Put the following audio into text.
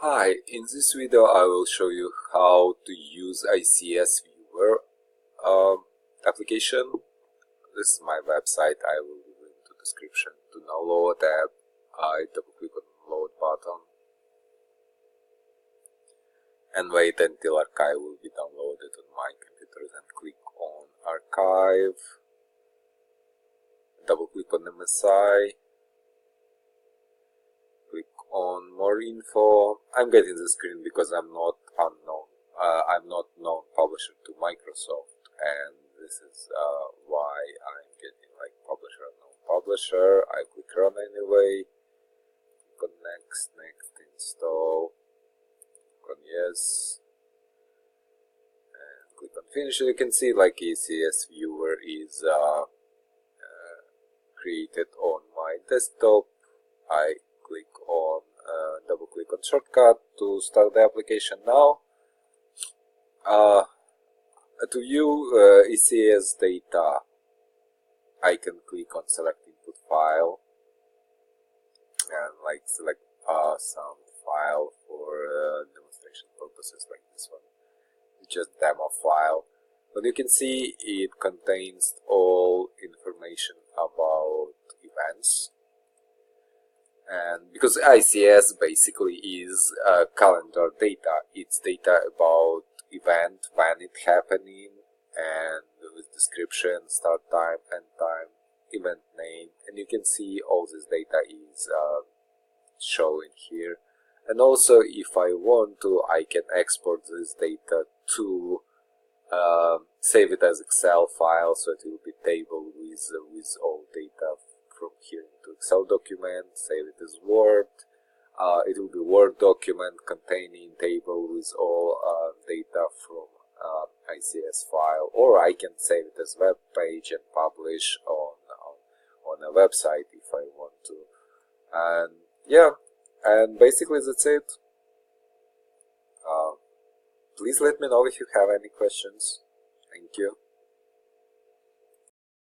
Hi, in this video I will show you how to use Ics Viewer application. This is my website. I will leave it in the description. To download the app, I double click on the load button and wait until archive will be downloaded on my computer. Then click on archive, double click on MSI, click on more info. I'm getting the screen because I'm not known publisher to Microsoft, and this is why I'm getting like publisher, unknown publisher. I click run anyway, click on next, install, click on yes, and click on finish. You can see like Ics Viewer is created on my desktop. I click on double click on shortcut to start the application now. To view Ics data, I can click on select input file and like select some file for demonstration purposes, like this one, it's just demo file. But you can see it contains all information about events. And because Ics basically is calendar data, it's data about event, when it happening, and with description, start time, end time, event name, and you can see all this data is showing here. And also, if I want to, I can export this data to save it as Excel file, so it will be table with all data from here into Excel document, save it as Word. It will be Word document containing table with all data from Ics file, or I can save it as web page and publish on a website if I want to. And yeah, and basically that's it. Please let me know if you have any questions. Thank you.